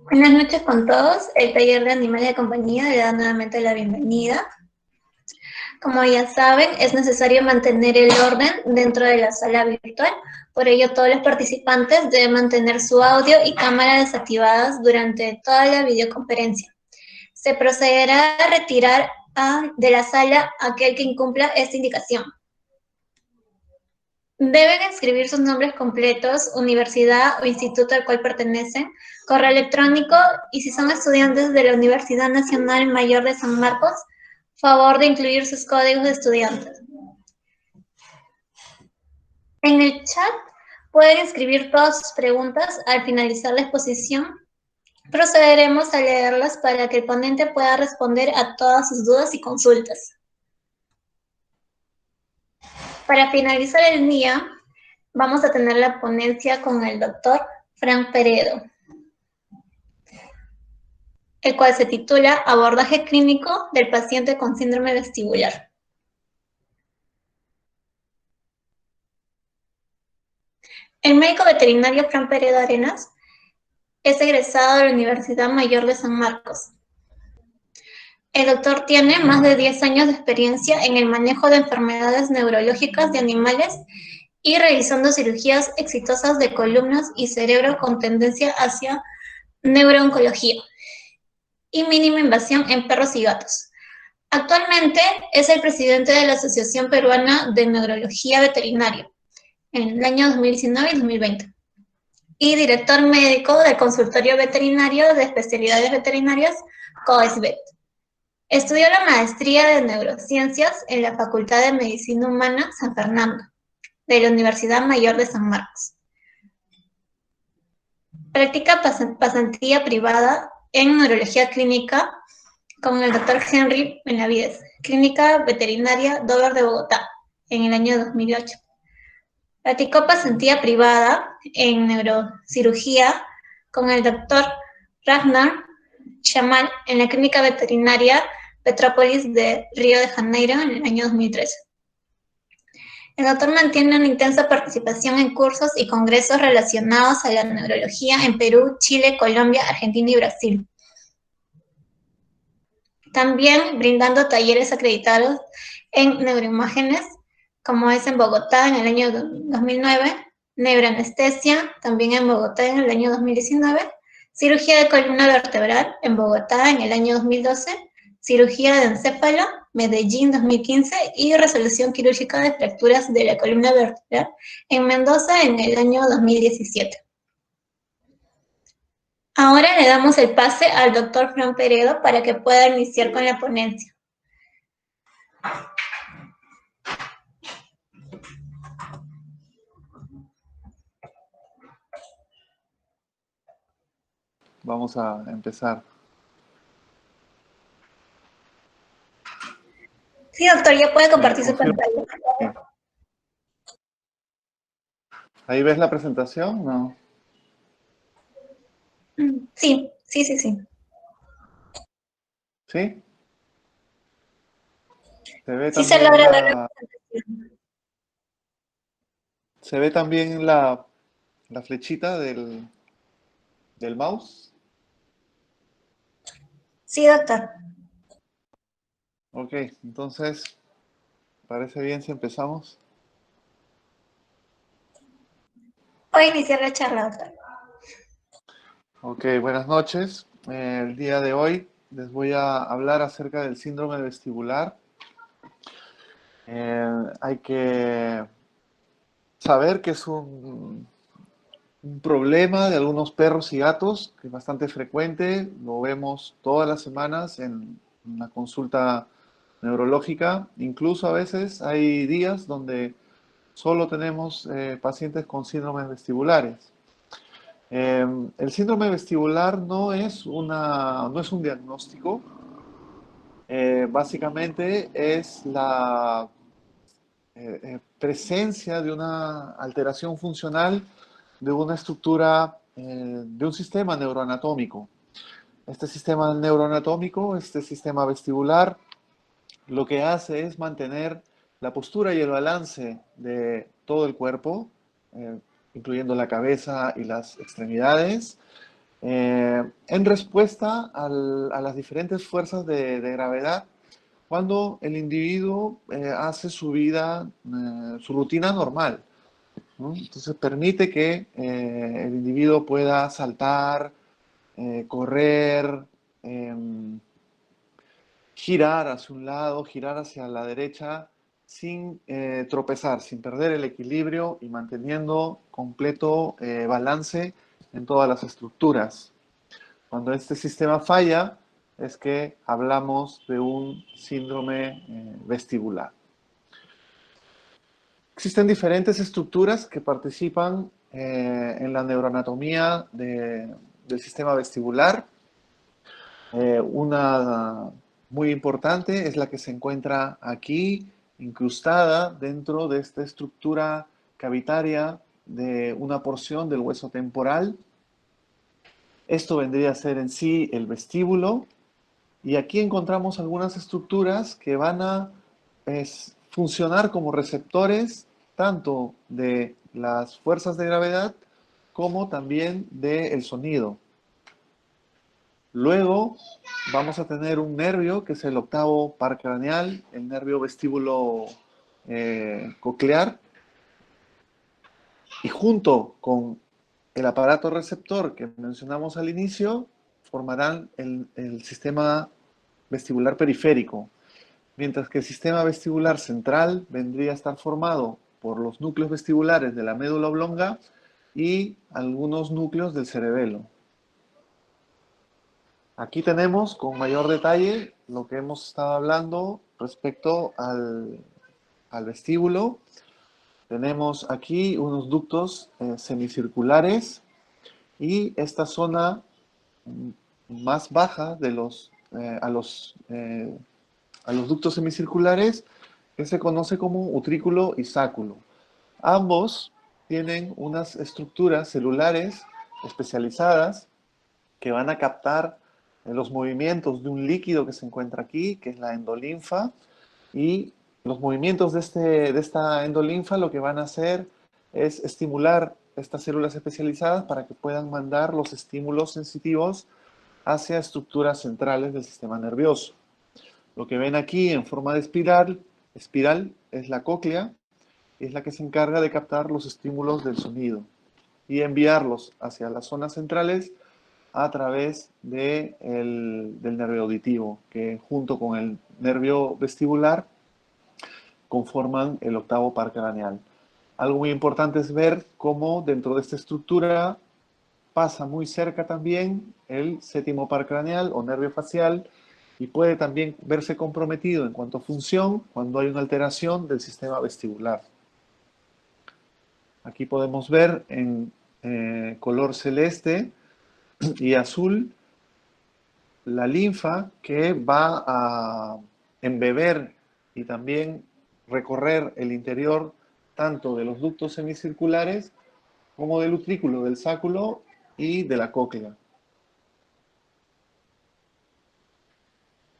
Buenas noches con todos. El taller de animales de compañía le da nuevamente la bienvenida. Como ya saben, es necesario mantener el orden dentro de la sala virtual. Por ello, todos los participantes deben mantener su audio y cámara desactivadas durante toda la videoconferencia. Se procederá a retirar de la sala a aquel que incumpla esta indicación. Deben escribir sus nombres completos, universidad o instituto al cual pertenecen, correo electrónico y si son estudiantes de la Universidad Nacional Mayor de San Marcos, favor de incluir sus códigos de estudiantes. En el chat pueden escribir todas sus preguntas. Al finalizar la exposición, procederemos a leerlas para que el ponente pueda responder a todas sus dudas y consultas. Para finalizar el día, vamos a tener la ponencia con el doctor Frank Peredo, el cual se titula Abordaje clínico del paciente con síndrome vestibular. El médico veterinario Frank Peredo Arenas es egresado de la Universidad Mayor de San Marcos. El doctor tiene más de 10 años de experiencia en el manejo de enfermedades neurológicas de animales y realizando cirugías exitosas de columnas y cerebro con tendencia hacia neurooncología y mínima invasión en perros y gatos. Actualmente es el presidente de la Asociación Peruana de Neurología Veterinaria en el año 2019 y 2020 y director médico del Consultorio Veterinario de Especialidades Veterinarias COESVET. Estudió la maestría de Neurociencias en la Facultad de Medicina Humana San Fernando de la Universidad Mayor de San Marcos. Practica pasantía privada en neurología clínica con el doctor Henry Benavides, Clínica Veterinaria Dover de Bogotá, en el año 2008. Practicó pasantía privada en neurocirugía con el doctor Ragnar Chamal en la Clínica Veterinaria Petrópolis de Río de Janeiro en el año 2013. El doctor mantiene una intensa participación en cursos y congresos relacionados a la neurología en Perú, Chile, Colombia, Argentina y Brasil. También brindando talleres acreditados en neuroimágenes, como es en Bogotá en el año 2009, neuroanestesia, también en Bogotá en el año 2019, cirugía de columna vertebral en Bogotá en el año 2012, cirugía de encéfalo, Medellín 2015 y resolución quirúrgica de fracturas de la columna vertebral en Mendoza en el año 2017. Ahora le damos el pase al doctor Frank Peredo para que pueda iniciar con la ponencia. Vamos a empezar. Sí, doctor, ya puede compartir su pantalla. ¿Ahí ves la presentación? No. Sí. ¿Sí? Se ve Sí, también se logra ver la presentación. ¿Se ve también la flechita del mouse? Sí, doctor. Ok, entonces, ¿parece bien si empezamos? Puede iniciar la charla, doctor. Ok, buenas noches. El día de hoy les voy a hablar acerca del síndrome vestibular. Hay que saber que es un problema de algunos perros y gatos, que es bastante frecuente, lo vemos todas las semanas en una consulta neurológica. Incluso a veces hay días donde solo tenemos pacientes con síndromes vestibulares. El síndrome vestibular no es un diagnóstico, básicamente es la presencia de una alteración funcional de una estructura, de un sistema neuroanatómico. Este sistema neuroanatómico, este sistema vestibular, lo que hace es mantener la postura y el balance de todo el cuerpo, incluyendo la cabeza y las extremidades, en respuesta a las diferentes fuerzas de gravedad cuando el individuo hace su vida, su rutina normal, ¿no? Entonces permite que el individuo pueda saltar, correr, em, girar hacia un lado, girar hacia la derecha, sin tropezar, sin perder el equilibrio y manteniendo completo balance en todas las estructuras. Cuando este sistema falla, es que hablamos de un síndrome vestibular. Existen diferentes estructuras que participan en la neuroanatomía del sistema vestibular. Una muy importante es la que se encuentra aquí, incrustada dentro de esta estructura cavitaria de una porción del hueso temporal. Esto vendría a ser en sí el vestíbulo. Y aquí encontramos algunas estructuras que van a funcionar como receptores tanto de las fuerzas de gravedad como también del sonido. Luego vamos a tener un nervio que es el octavo par craneal, el nervio vestíbulo coclear, y junto con el aparato receptor que mencionamos al inicio, formarán el sistema vestibular periférico, mientras que el sistema vestibular central vendría a estar formado por los núcleos vestibulares de la médula oblonga y algunos núcleos del cerebelo. Aquí tenemos con mayor detalle lo que hemos estado hablando respecto al vestíbulo. Tenemos aquí unos ductos semicirculares y esta zona más baja de a los ductos semicirculares, que se conoce como utrículo y sáculo. Ambos tienen unas estructuras celulares especializadas que van a captar los movimientos de un líquido que se encuentra aquí, que es la endolinfa, y los movimientos de esta endolinfa lo que van a hacer es estimular estas células especializadas para que puedan mandar los estímulos sensitivos hacia estructuras centrales del sistema nervioso. Lo que ven aquí en forma de espiral es la cóclea, es la que se encarga de captar los estímulos del sonido y enviarlos hacia las zonas centrales a través del nervio auditivo, que junto con el nervio vestibular conforman el octavo par craneal. Algo muy importante es ver cómo dentro de esta estructura pasa muy cerca también el séptimo par craneal o nervio facial y puede también verse comprometido en cuanto a función cuando hay una alteración del sistema vestibular. Aquí podemos ver en color celeste y azul la linfa que va a embeber y también recorrer el interior tanto de los ductos semicirculares como del utrículo, del sáculo y de la cóclea.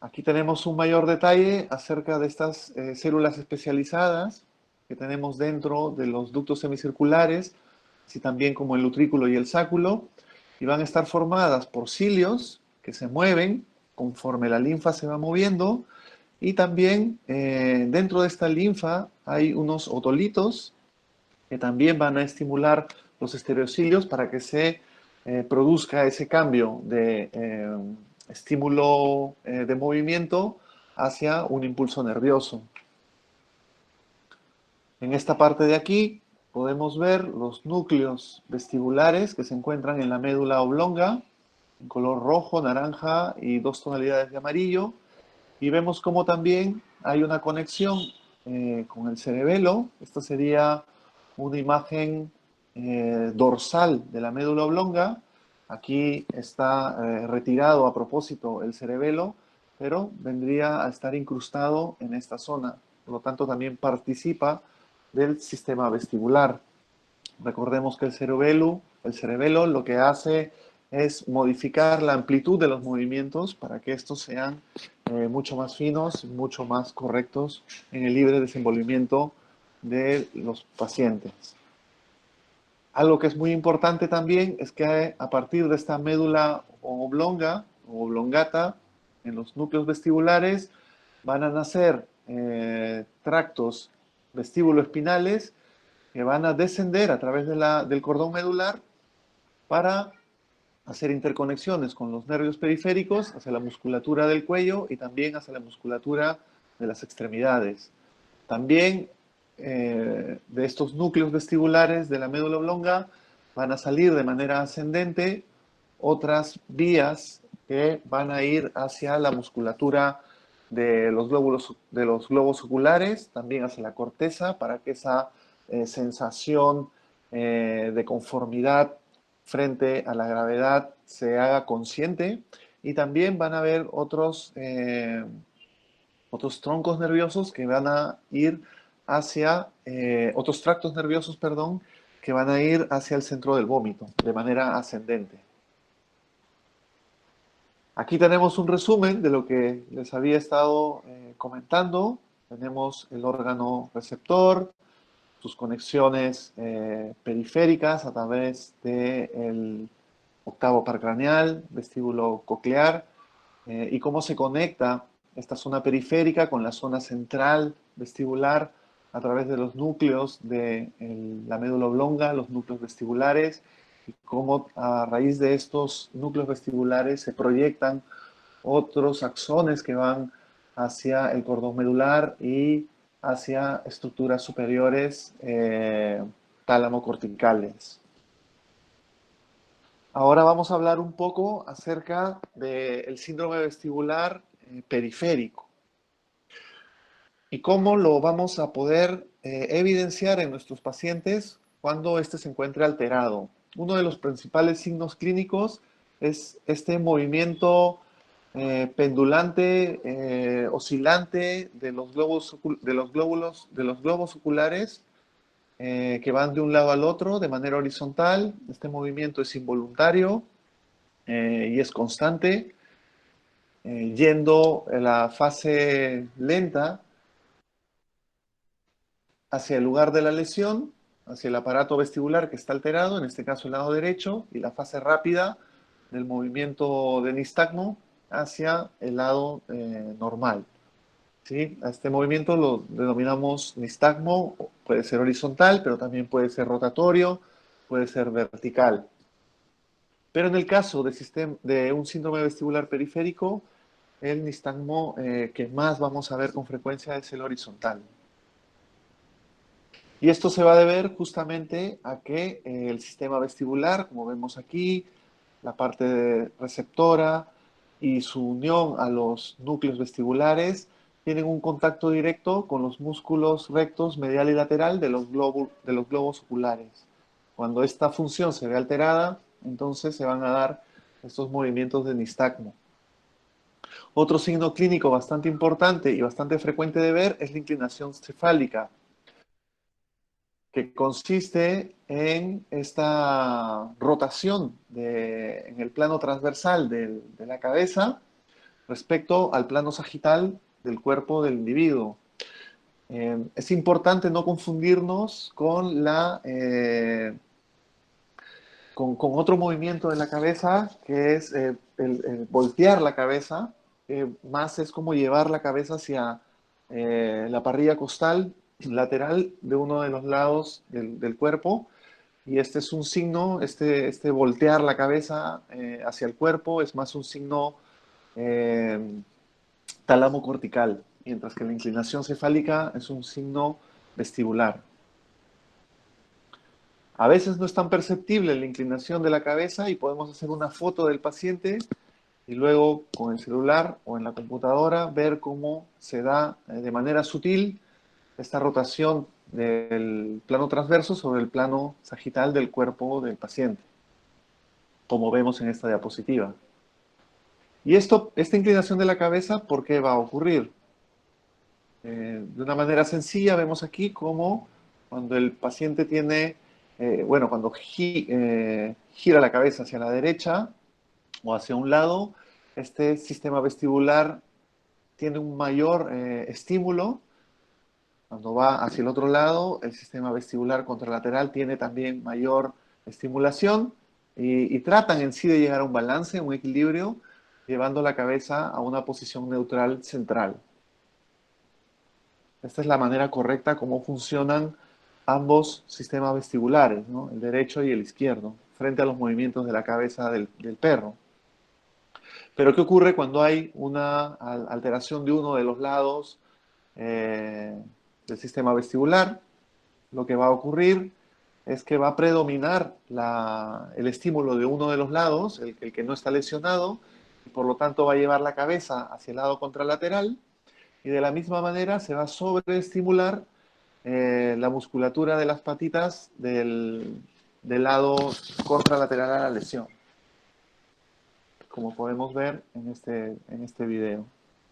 Aquí tenemos un mayor detalle acerca de estas células especializadas que tenemos dentro de los ductos semicirculares, así también como el utrículo y el sáculo, y van a estar formadas por cilios que se mueven conforme la linfa se va moviendo, y también dentro de esta linfa hay unos otolitos que también van a estimular los estereocilios para que se produzca ese cambio de estímulo de movimiento hacia un impulso nervioso. En esta parte de aquí podemos ver los núcleos vestibulares que se encuentran en la médula oblonga, en color rojo, naranja y 2 tonalidades de amarillo. Y vemos cómo también hay una conexión con el cerebelo. Esta sería una imagen dorsal de la médula oblonga. Aquí está retirado a propósito el cerebelo, pero vendría a estar incrustado en esta zona. Por lo tanto, también participa del sistema vestibular. Recordemos que el cerebelo lo que hace es modificar la amplitud de los movimientos para que estos sean mucho más finos, mucho más correctos en el libre desenvolvimiento de los pacientes. Algo que es muy importante también es que a partir de esta médula oblonga o oblongata, en los núcleos vestibulares, van a nacer tractos vestíbulo-espinales que van a descender a través del cordón medular para hacer interconexiones con los nervios periféricos hacia la musculatura del cuello y también hacia la musculatura de las extremidades. También de estos núcleos vestibulares de la médula oblonga van a salir de manera ascendente otras vías que van a ir hacia la musculatura de los globos oculares, también hacia la corteza, para que esa sensación de conformidad frente a la gravedad se haga consciente. Y también van a haber otros troncos nerviosos que van a ir hacia, otros tractos nerviosos, perdón, que van a ir hacia el centro del vómito de manera ascendente. Aquí tenemos un resumen de lo que les había estado comentando. Tenemos el órgano receptor, sus conexiones periféricas a través del octavo par craneal, vestíbulo coclear, y cómo se conecta esta zona periférica con la zona central vestibular a través de los núcleos de la médula oblonga, los núcleos vestibulares, y cómo a raíz de estos núcleos vestibulares se proyectan otros axones que van hacia el cordón medular y hacia estructuras superiores tálamo-corticales. Ahora vamos a hablar un poco acerca del síndrome vestibular periférico y cómo lo vamos a poder evidenciar en nuestros pacientes cuando éste se encuentre alterado. Uno de los principales signos clínicos es este movimiento pendulante, oscilante de los globos oculares que van de un lado al otro de manera horizontal. Este movimiento es involuntario y es constante, yendo en la fase lenta hacia el lugar de la lesión, hacia el aparato vestibular que está alterado, en este caso el lado derecho, y la fase rápida del movimiento de nistagmo hacia el lado normal. ¿Sí? A este movimiento lo denominamos nistagmo, puede ser horizontal, pero también puede ser rotatorio, puede ser vertical. Pero en el caso de un síndrome vestibular periférico, el nistagmo que más vamos a ver con frecuencia es el horizontal. Y esto se va a deber justamente a que el sistema vestibular, como vemos aquí, la parte receptora y su unión a los núcleos vestibulares, tienen un contacto directo con los músculos rectos medial y lateral de los globos oculares. Cuando esta función se ve alterada, entonces se van a dar estos movimientos de nistagmo. Otro signo clínico bastante importante y bastante frecuente de ver es la inclinación cefálica, que consiste en esta rotación en el plano transversal de la cabeza respecto al plano sagital del cuerpo del individuo. Es importante no confundirnos con otro movimiento de la cabeza, que es el voltear la cabeza, más es como llevar la cabeza hacia la parrilla costal lateral de uno de los lados del cuerpo, y este es un signo, este voltear la cabeza hacia el cuerpo es más un signo eh, tálamo cortical, mientras que la inclinación cefálica es un signo vestibular. A veces no es tan perceptible la inclinación de la cabeza y podemos hacer una foto del paciente y luego con el celular o en la computadora ver cómo se da de manera sutil esta rotación del plano transverso sobre el plano sagital del cuerpo del paciente, como vemos en esta diapositiva. Y esta inclinación de la cabeza, ¿por qué va a ocurrir? De una manera sencilla, vemos aquí cómo cuando el paciente tiene, cuando gira la cabeza hacia la derecha o hacia un lado, este sistema vestibular tiene un mayor estímulo. Cuando va hacia el otro lado, el sistema vestibular contralateral tiene también mayor estimulación y tratan en sí de llegar a un balance, un equilibrio, llevando la cabeza a una posición neutral central. Esta es la manera correcta como funcionan ambos sistemas vestibulares, ¿no? El derecho y el izquierdo, frente a los movimientos de la cabeza del perro. Pero ¿qué ocurre cuando hay una alteración de uno de los lados del sistema vestibular? Lo que va a ocurrir es que va a predominar el estímulo de uno de los lados, el que no está lesionado, y por lo tanto va a llevar la cabeza hacia el lado contralateral, y de la misma manera se va a sobreestimular la musculatura de las patitas del lado contralateral a la lesión, como podemos ver en este video.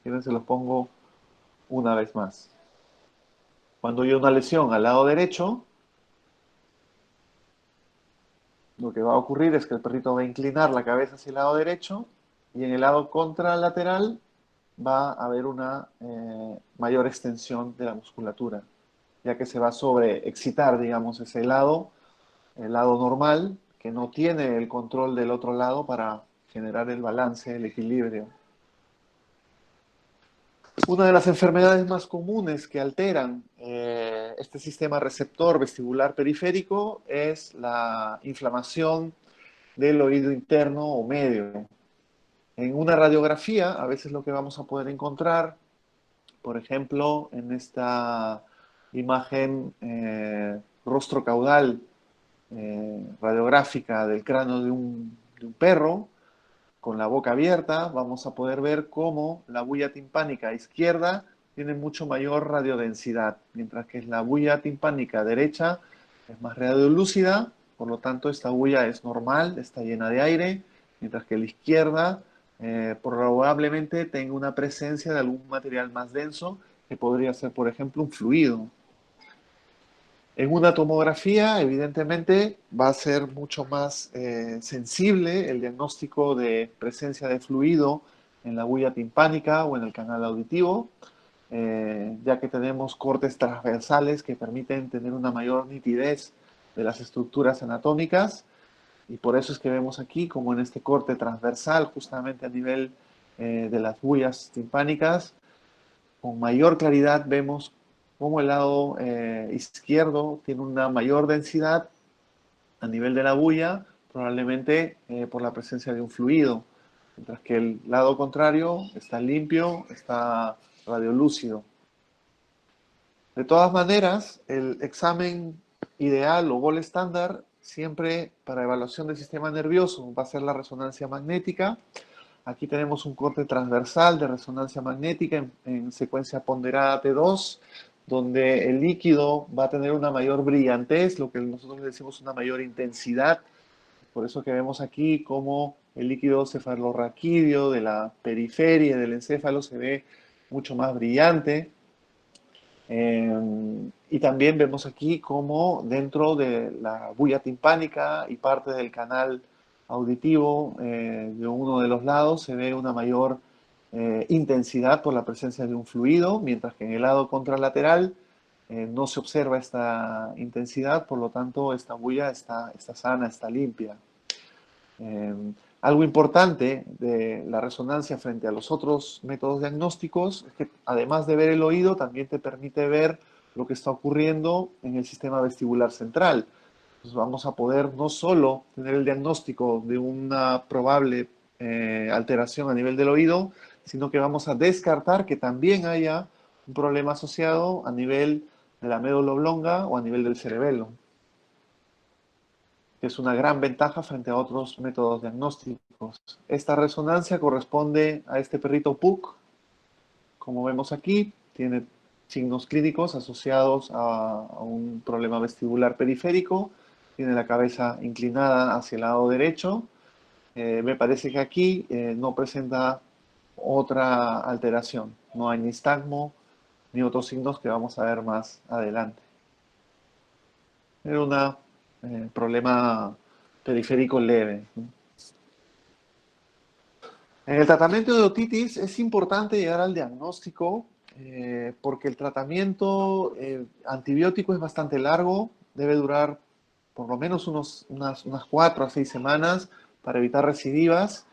Miren, se los pongo una vez más. Cuando hay una lesión al lado derecho, lo que va a ocurrir es que el perrito va a inclinar la cabeza hacia el lado derecho y en el lado contralateral va a haber una mayor extensión de la musculatura, ya que se va a sobreexcitar, digamos, ese lado, el lado normal, que no tiene el control del otro lado para generar el balance, el equilibrio. Una de las enfermedades más comunes que alteran este sistema receptor vestibular periférico es la inflamación del oído interno o medio. En una radiografía, a veces lo que vamos a poder encontrar, por ejemplo, en esta imagen rostro caudal radiográfica del cráneo de un perro, con la boca abierta, vamos a poder ver cómo la bulla timpánica izquierda tiene mucho mayor radiodensidad, mientras que la bulla timpánica derecha es más radiolúcida, por lo tanto esta bulla es normal, está llena de aire, mientras que la izquierda probablemente tenga una presencia de algún material más denso, que podría ser, por ejemplo, un fluido. En una tomografía, evidentemente, va a ser mucho más sensible el diagnóstico de presencia de fluido en la bulla timpánica o en el canal auditivo, ya que tenemos cortes transversales que permiten tener una mayor nitidez de las estructuras anatómicas, y por eso es que vemos aquí, como en este corte transversal, justamente a nivel de las bullas timpánicas, con mayor claridad vemos cómo el lado izquierdo tiene una mayor densidad a nivel de la bulla, probablemente por la presencia de un fluido, mientras que el lado contrario está limpio, está radiolúcido. De todas maneras, el examen ideal o gol estándar siempre para evaluación del sistema nervioso va a ser la resonancia magnética. Aquí tenemos un corte transversal de resonancia magnética en secuencia ponderada T2, donde el líquido va a tener una mayor brillantez, lo que nosotros le decimos una mayor intensidad. Por eso que vemos aquí cómo el líquido cefalorraquídeo de la periferia del encéfalo se ve mucho más brillante. Y también vemos aquí cómo dentro de la bulla timpánica y parte del canal auditivo de uno de los lados se ve una mayor intensidad por la presencia de un fluido, mientras que en el lado contralateral no se observa esta intensidad, por lo tanto esta bulla está sana, está limpia. Algo importante de la resonancia frente a los otros métodos diagnósticos es que además de ver el oído, también te permite ver lo que está ocurriendo en el sistema vestibular central. Entonces vamos a poder no solo tener el diagnóstico de una probable alteración a nivel del oído, sino que vamos a descartar que también haya un problema asociado a nivel de la médula oblonga o a nivel del cerebelo, que es una gran ventaja frente a otros métodos diagnósticos. Esta resonancia corresponde a este perrito Puck, como vemos aquí, tiene signos clínicos asociados a un problema vestibular periférico, tiene la cabeza inclinada hacia el lado derecho. Me parece que aquí no presenta otra alteración, no hay ni nistagmo ni otros signos que vamos a ver más adelante. Era un problema periférico leve. En el tratamiento de otitis es importante llegar al diagnóstico porque el tratamiento antibiótico es bastante largo, debe durar por lo menos unas 4 a 6 semanas para evitar recidivas.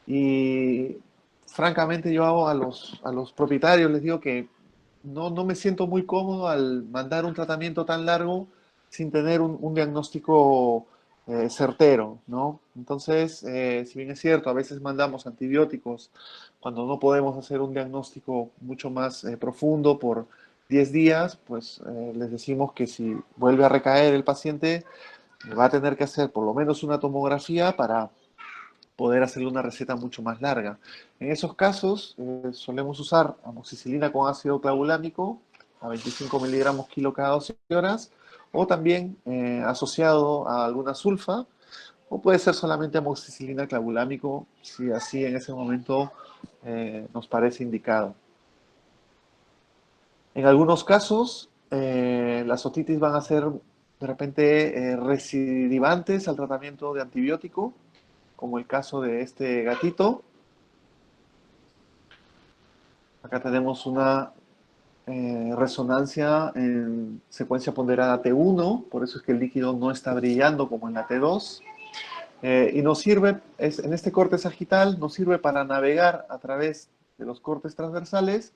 Y francamente yo a los propietarios les digo que no me siento muy cómodo al mandar un tratamiento tan largo sin tener un diagnóstico certero, ¿no? Entonces, si bien es cierto, a veces mandamos antibióticos cuando no podemos hacer un diagnóstico mucho más profundo por 10 días, pues les decimos que si vuelve a recaer el paciente, va a tener que hacer por lo menos una tomografía para poder hacerle una receta mucho más larga. En esos casos, solemos usar amoxicilina con ácido clavulámico a 25 miligramos kilo cada 12 horas, o también asociado a alguna sulfa, o puede ser solamente amoxicilina clavulámico, si así en ese momento nos parece indicado. En algunos casos, las otitis van a ser de repente recidivantes al tratamiento de antibiótico, como el caso de este gatito. Acá tenemos una resonancia en secuencia ponderada T1, por eso es que el líquido no está brillando como en la T2. Y nos sirve, en este corte sagital, nos sirve para navegar a través de los cortes transversales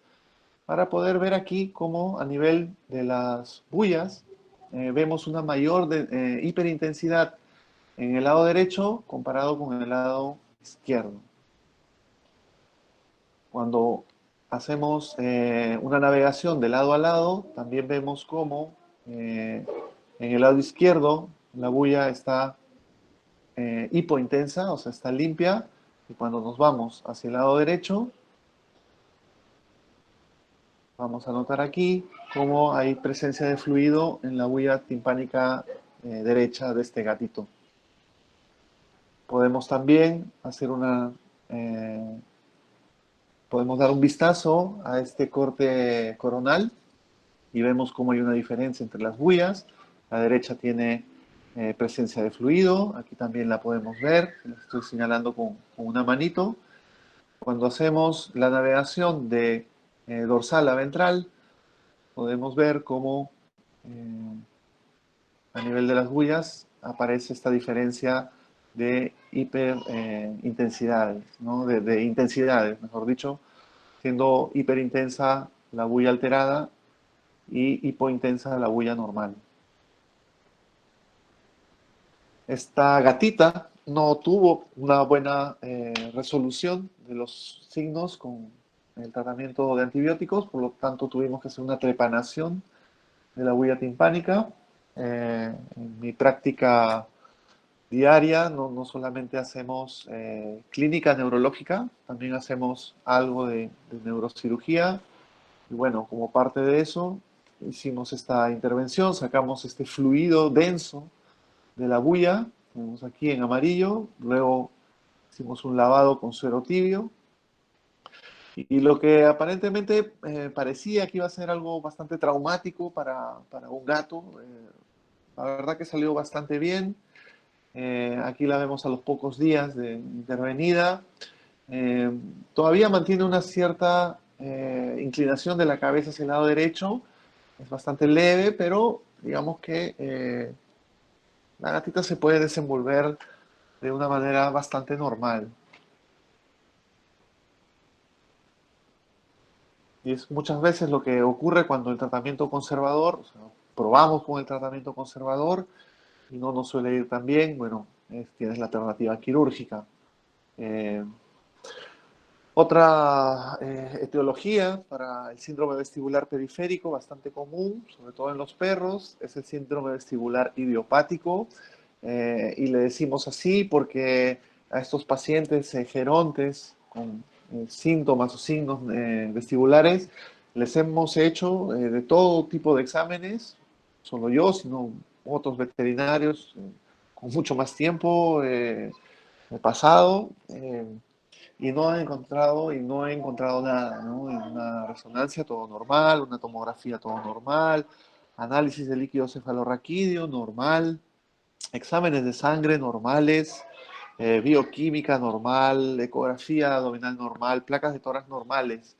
para poder ver aquí cómo a nivel de las bullas vemos una mayor hiperintensidad en el lado derecho comparado con el lado izquierdo. Cuando hacemos una navegación de lado a lado, también vemos cómo en el lado izquierdo la bulla está hipointensa, o sea, está limpia, y cuando nos vamos hacia el lado derecho, vamos a notar aquí cómo hay presencia de fluido en la bulla timpánica derecha de este gatito. Podemos también hacer podemos dar un vistazo a este corte coronal y vemos cómo hay una diferencia entre las bullas. La derecha tiene presencia de fluido, aquí también la podemos ver, la estoy señalando con una manito. Cuando hacemos la navegación de dorsal a ventral, podemos ver cómo a nivel de las bullas aparece esta diferencia de hiperintensidades, ¿no? de intensidades, mejor dicho, siendo hiperintensa la bulla alterada y hipointensa la bulla normal. Esta gatita no tuvo una buena resolución de los signos con el tratamiento de antibióticos, por lo tanto tuvimos que hacer una trepanación de la bulla timpánica. En mi práctica diaria no solamente hacemos clínica neurológica, también hacemos algo de neurocirugía. Y bueno, como parte de eso, hicimos esta intervención, sacamos este fluido denso de la bulla, vemos aquí en amarillo, luego hicimos un lavado con suero tibio, y lo que aparentemente parecía que iba a ser algo bastante traumático para un gato, la verdad que salió bastante bien. Aquí la vemos a los pocos días de intervenida. Eh, Todavía mantiene una cierta inclinación de la cabeza hacia el lado derecho, es bastante leve, pero digamos que la gatita se puede desenvolver de una manera bastante normal. Y es muchas veces lo que ocurre cuando el tratamiento conservador, o sea, probamos con el tratamiento conservador y no nos suele ir tan bien, bueno, tienes la alternativa quirúrgica. Eh, Otra etiología para el síndrome vestibular periférico, bastante común, sobre todo en los perros, es el síndrome vestibular idiopático. Y le decimos así porque a estos pacientes gerontes con síntomas o signos vestibulares les hemos hecho de todo tipo de exámenes, solo yo, sino otros veterinarios con mucho más tiempo pasado. Y no he encontrado nada, ¿no? En una resonancia todo normal, una tomografía todo normal, análisis de líquido cefalorraquídeo normal, exámenes de sangre normales, bioquímica normal, ecografía abdominal normal, placas de tórax normales.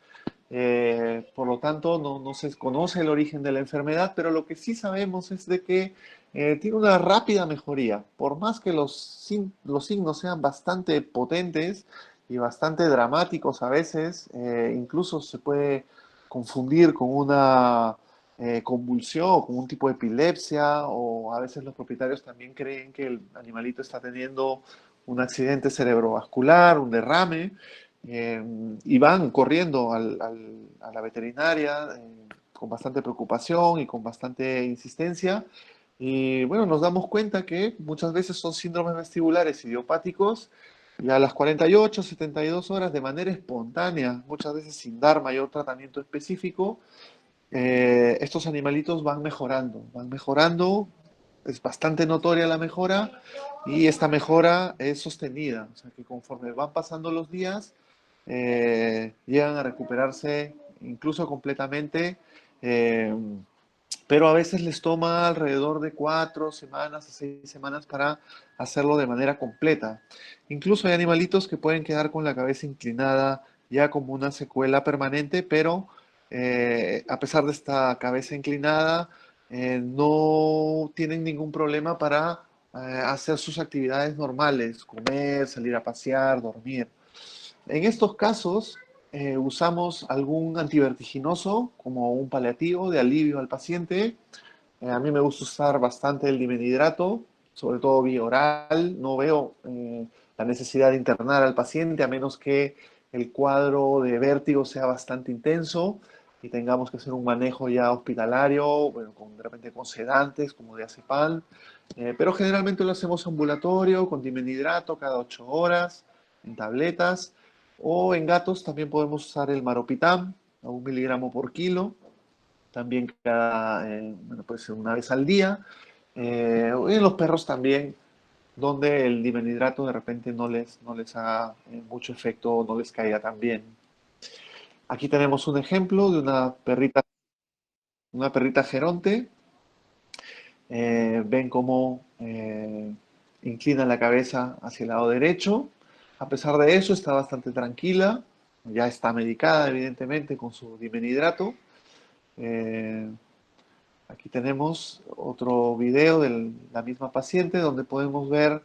Por lo tanto, no se conoce el origen de la enfermedad, pero lo que sí sabemos es de que tiene una rápida mejoría. Por más que los signos sean bastante potentes y bastante dramáticos a veces, incluso se puede confundir con una convulsión o con un tipo de epilepsia, o a veces los propietarios también creen que el animalito está teniendo un accidente cerebrovascular, un derrame, eh, y van corriendo a la veterinaria con bastante preocupación y con bastante insistencia. Y bueno, nos damos cuenta que muchas veces son síndromes vestibulares idiopáticos y a las 48, 72 horas de manera espontánea, muchas veces sin dar mayor tratamiento específico, estos animalitos van mejorando, es bastante notoria la mejora y esta mejora es sostenida, o sea que conforme van pasando los días, llegan a recuperarse incluso completamente, eh, pero a veces les toma alrededor de 4 semanas a 6 semanas para hacerlo de manera completa. Incluso hay animalitos que pueden quedar con la cabeza inclinada ya como una secuela permanente, pero a pesar de esta cabeza inclinada, no tienen ningún problema para hacer sus actividades normales, comer, salir a pasear, dormir. En estos casos, usamos algún antivertiginoso como un paliativo de alivio al paciente. A mí me gusta usar bastante el dimenhidrato, sobre todo vía oral. No veo la necesidad de internar al paciente a menos que el cuadro de vértigo sea bastante intenso y tengamos que hacer un manejo ya hospitalario, bueno, de repente con sedantes como diazepam. Pero generalmente lo hacemos ambulatorio, con dimenhidrato cada 8 horas, en tabletas. O en gatos también podemos usar el maropitam a 1 miligramo por kilo, también bueno, puede ser una vez al día. Y en los perros también, donde el dimenhidrato de repente no les haga mucho efecto, no les caiga tan bien. Aquí tenemos un ejemplo de una perrita geronte. Ven cómo inclina la cabeza hacia el lado derecho. A pesar de eso, está bastante tranquila. Ya está medicada, evidentemente, con su dimenhidrato. Eh, Aquí tenemos otro video de la misma paciente donde podemos ver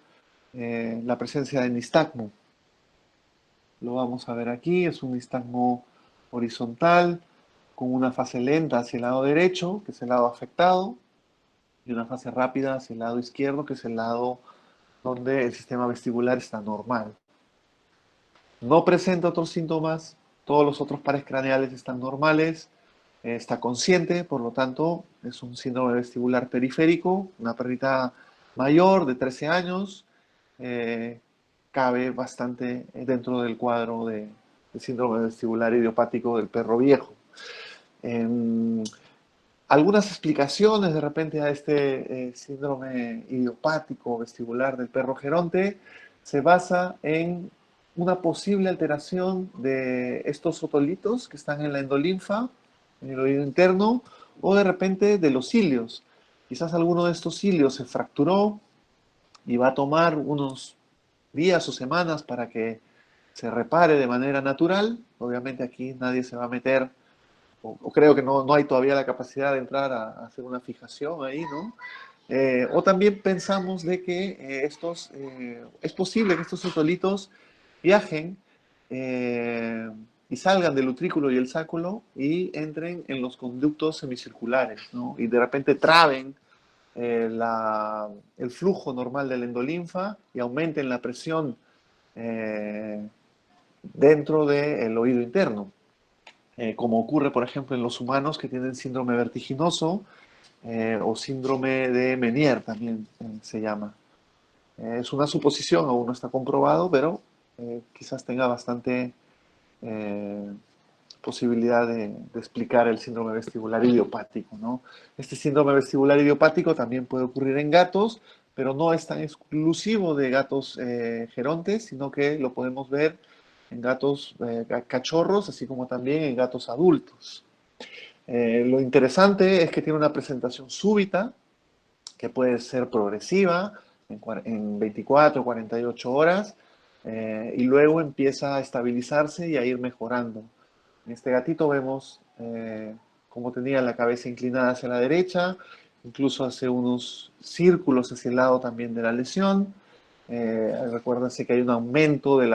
la presencia de nistagmo. Lo vamos a ver aquí, es un nistagmo horizontal con una fase lenta hacia el lado derecho, que es el lado afectado, y una fase rápida hacia el lado izquierdo, que es el lado donde el sistema vestibular está normal. No presenta otros síntomas, todos los otros pares craneales están normales, está consciente, por lo tanto es un síndrome vestibular periférico, una perrita mayor de 13 años, eh, cabe bastante dentro del cuadro de síndrome vestibular idiopático del perro viejo. Em, Algunas explicaciones de repente a este síndrome idiopático vestibular del perro geronte se basa en una posible alteración de estos otolitos que están en la endolinfa, en el oído interno, o de repente de los cilios. Quizás alguno de estos cilios se fracturó y va a tomar unos días o semanas para que se repare de manera natural. Obviamente aquí nadie se va a meter o creo que no hay todavía la capacidad de entrar a hacer una fijación ahí, ¿no? O también pensamos de que es posible que estos otolitos viajen eh, y salgan del utrículo y el sáculo y entren en los conductos semicirculares, ¿no? Y de repente traben el flujo normal de la endolinfa y aumenten la presión eh, dentro del oído interno, como ocurre, por ejemplo, en los humanos que tienen síndrome vertiginoso o síndrome de Meniere también se llama. Es una suposición, aún no está comprobado, pero quizás tenga bastante eh, posibilidad de explicar el síndrome vestibular idiopático, ¿no? Este síndrome vestibular idiopático también puede ocurrir en gatos, pero no es tan exclusivo de gatos gerontes, sino que lo podemos ver en gatos cachorros, así como también en gatos adultos. Lo interesante es que tiene una presentación súbita, que puede ser progresiva en 24 o 48 horas, y luego empieza a estabilizarse y a ir mejorando. En este gatito vemos cómo tenía la cabeza inclinada hacia la derecha, incluso hace unos círculos hacia el lado también de la lesión. Recuérdense que hay un aumento del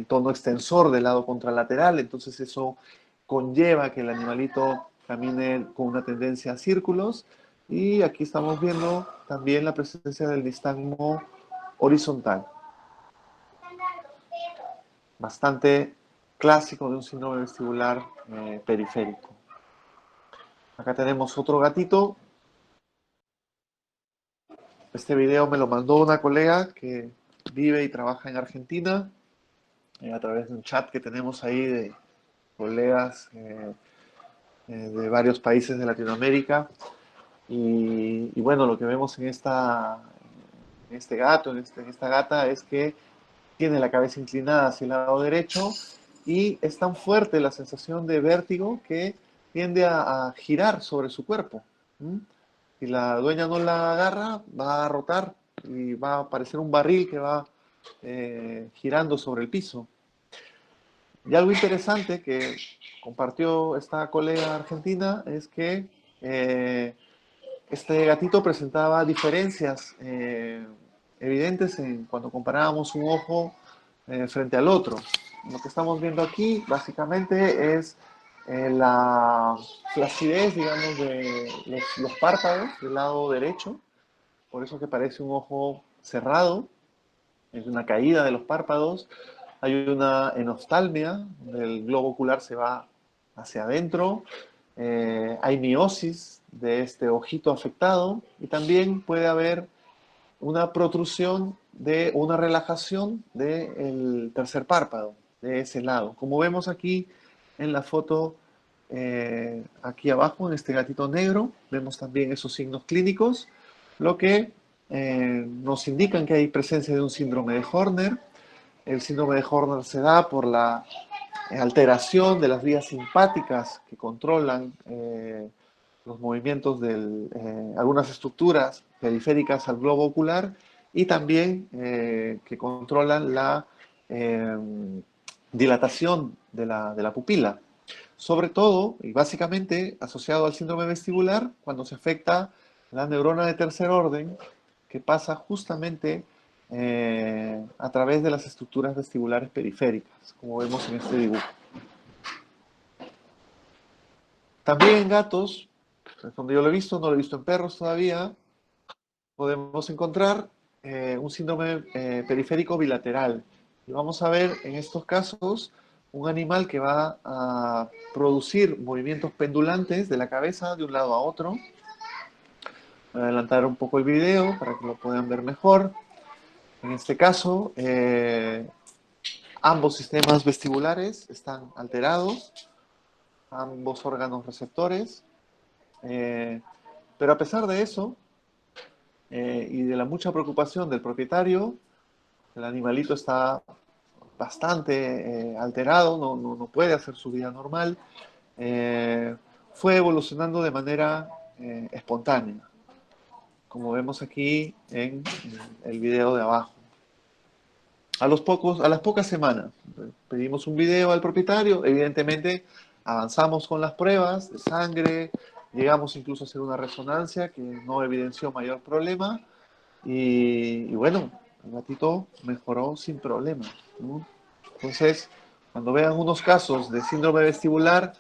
tono extensor del lado contralateral, entonces eso conlleva que el animalito camine con una tendencia a círculos. Y aquí estamos viendo también la presencia del nistagmo horizontal, bastante clásico de un síndrome vestibular periférico. Acá tenemos otro gatito. Este video me lo mandó una colega que vive y trabaja en Argentina, a través de un chat que tenemos ahí de colegas de varios países de Latinoamérica. Y bueno, lo que vemos en este gato, en esta gata, es que tiene la cabeza inclinada hacia el lado derecho y es tan fuerte la sensación de vértigo que tiende a girar sobre su cuerpo. ¿Mm? Si la dueña no la agarra, va a rotar y va a parecer un barril que va girando sobre el piso. Y algo interesante que compartió esta colega argentina es que este gatito presentaba diferencias evidentes cuando comparábamos un ojo frente al otro. Lo que estamos viendo aquí básicamente es la flacidez, digamos, de los párpados del lado derecho, por eso que parece un ojo cerrado, es una caída de los párpados, hay una enoftalmia, el globo ocular se va hacia adentro, hay miosis de este ojito afectado y también puede haber una protrusión de una relajación del tercer párpado, de ese lado. Como vemos aquí en la foto, aquí abajo, en este gatito negro, vemos también esos signos clínicos, lo que nos indican que hay presencia de un síndrome de Horner. El síndrome de Horner se da por la alteración de las vías simpáticas que controlan los movimientos de algunas estructuras periféricas al globo ocular y también que controlan la eh, dilatación de la pupila. Sobre todo, y básicamente asociado al síndrome vestibular, cuando se afecta la neurona de tercer orden, que pasa justamente a través de las estructuras vestibulares periféricas, como vemos en este dibujo. También en gatos, es donde yo lo he visto, no lo he visto en perros todavía, podemos encontrar un síndrome periférico bilateral. Y vamos a ver en estos casos un animal que va a producir movimientos pendulantes de la cabeza de un lado a otro. Voy a adelantar un poco el video para que lo puedan ver mejor. En este caso, ambos sistemas vestibulares están alterados, ambos órganos receptores, pero a pesar de eso, y de la mucha preocupación del propietario, el animalito está bastante alterado, no puede hacer su vida normal, fue evolucionando de manera espontánea, como vemos aquí en el video de abajo. A las pocas semanas pedimos un video al propietario, evidentemente avanzamos con las pruebas de sangre, llegamos incluso a hacer una resonancia que no evidenció mayor problema y bueno, el gatito mejoró sin problema, ¿no? Entonces, cuando vean unos casos de síndrome vestibular,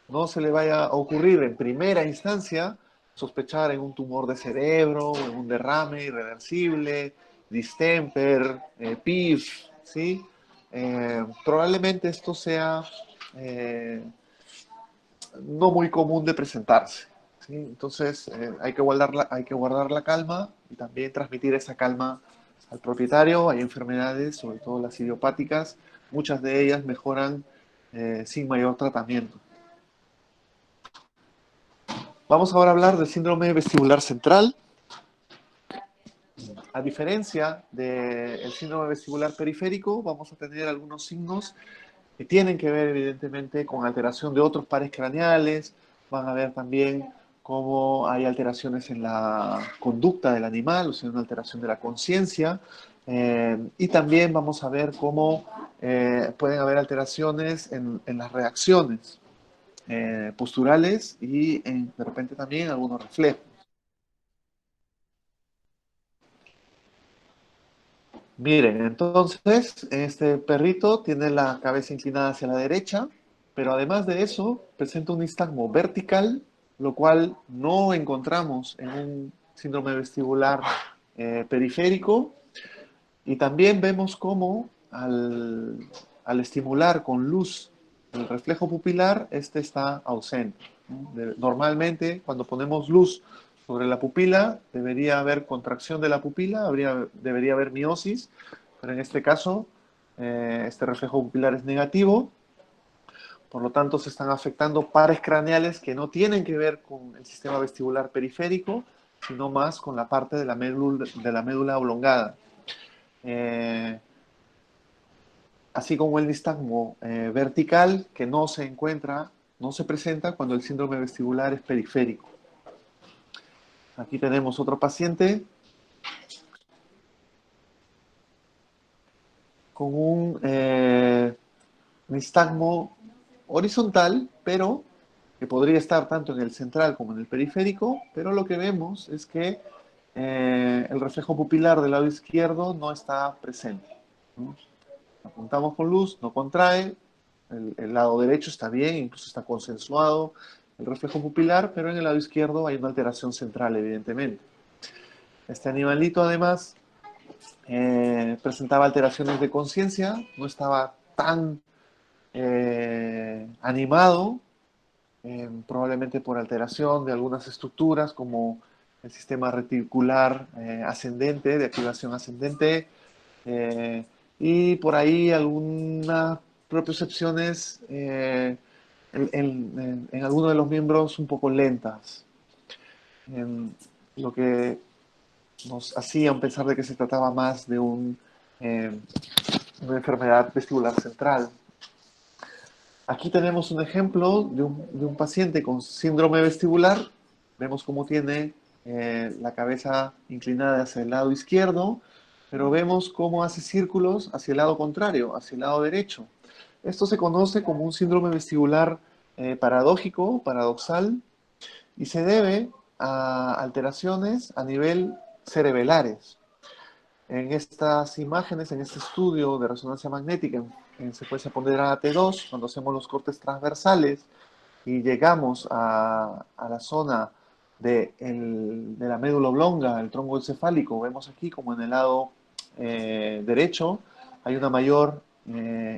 no se le vaya a ocurrir en primera instancia sospechar en un tumor de cerebro, en un derrame irreversible, distemper, PIF, ¿sí? Probablemente esto sea no muy común de presentarse, ¿sí? Entonces hay que guardar la calma y también transmitir esa calma al propietario. Hay enfermedades, sobre todo las idiopáticas, muchas de ellas mejoran sin mayor tratamiento. Vamos ahora a hablar del síndrome vestibular central. A diferencia del síndrome vestibular periférico, vamos a tener algunos signos que tienen que ver evidentemente con alteración de otros pares craneales, van a ver también cómo hay alteraciones en la conducta del animal, o sea, una alteración de la conciencia, y también vamos a ver cómo pueden haber alteraciones en las reacciones posturales y de repente también algunos reflejos. Miren, entonces, este perrito tiene la cabeza inclinada hacia la derecha, pero además de eso, presenta un nistagmo vertical, lo cual no encontramos en un síndrome vestibular periférico. Y también vemos cómo al estimular con luz el reflejo pupilar, este está ausente, ¿no? Normalmente, cuando ponemos luz sobre la pupila, debería haber contracción de la pupila, debería haber miosis, pero en este caso, este reflejo pupilar es negativo, por lo tanto se están afectando pares craneales que no tienen que ver con el sistema vestibular periférico, sino más con la parte de la médula oblongada. Eh, Así como el nistagmo vertical que no se encuentra, no se presenta cuando el síndrome vestibular es periférico. Aquí tenemos otro paciente con un nistagmo horizontal, pero que podría estar tanto en el central como en el periférico, pero lo que vemos es que el reflejo pupilar del lado izquierdo no está presente, ¿no? Apuntamos con luz, no contrae, el lado derecho está bien, incluso está consensuado el reflejo pupilar, pero en el lado izquierdo hay una alteración central, evidentemente. Este animalito, además, presentaba alteraciones de conciencia, no estaba tan animado, probablemente por alteración de algunas estructuras como el sistema reticular ascendente, de activación ascendente, eh, y por ahí algunas propiocepciones en algunos de los miembros un poco lentas, en lo que nos hacía pensar de que se trataba más de una enfermedad vestibular central. Aquí tenemos un ejemplo de un paciente con síndrome vestibular. Vemos cómo tiene la cabeza inclinada hacia el lado izquierdo, pero vemos cómo hace círculos hacia el lado contrario, hacia el lado derecho. Esto se conoce como un síndrome vestibular paradójico, paradoxal, y se debe a alteraciones a nivel cerebelares. En estas imágenes, en este estudio de resonancia magnética en secuencia ponderada T2, cuando hacemos los cortes transversales y llegamos a la zona de la médula oblonga, el tronco encefálico, vemos aquí como en el lado derecho hay una mayor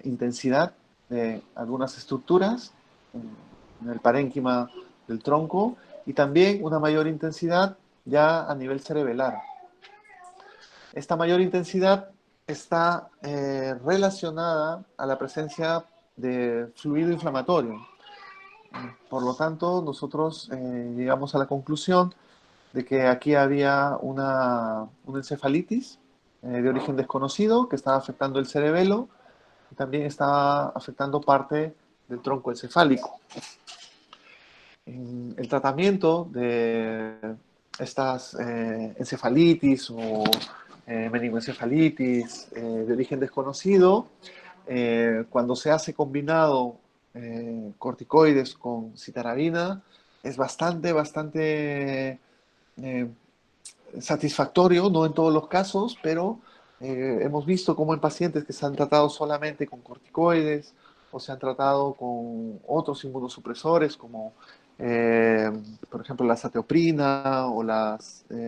intensidad de algunas estructuras en el parénquima del tronco y también una mayor intensidad ya a nivel cerebelar. Esta mayor intensidad está relacionada a la presencia de fluido inflamatorio. Por lo tanto, nosotros llegamos a la conclusión de que aquí había una encefalitis de origen desconocido que estaba afectando el cerebelo y también estaba afectando parte del tronco encefálico. El tratamiento de estas encefalitis o meningoencefalitis de origen desconocido, cuando se hace combinado corticoides con citarabina, es bastante eh, satisfactorio, no en todos los casos, pero hemos visto cómo en pacientes que se han tratado solamente con corticoides o se han tratado con otros inmunosupresores como eh, por ejemplo la azathioprina o la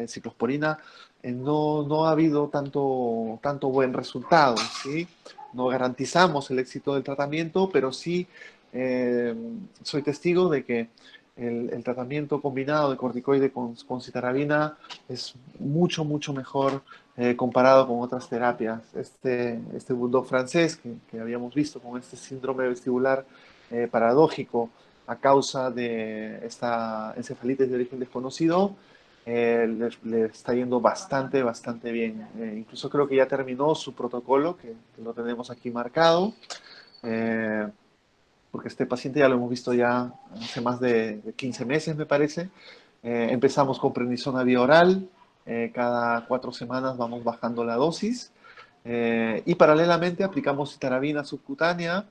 ciclosporina, no ha habido tanto buen resultado, ¿sí? No garantizamos el éxito del tratamiento, pero sí eh, soy testigo de que el tratamiento combinado de corticoide con citarabina es mucho mejor comparado con otras terapias. Este bulldog francés que habíamos visto con este síndrome vestibular paradójico a causa de esta encefalitis de origen desconocido, le está yendo bastante bien. Incluso creo que ya terminó su protocolo, que lo tenemos aquí marcado. Eh, Porque este paciente ya lo hemos visto ya hace más de 15 meses, me parece. Empezamos con prednisona vía oral, cada 4 semanas vamos bajando la dosis y paralelamente aplicamos citarabina subcutánea,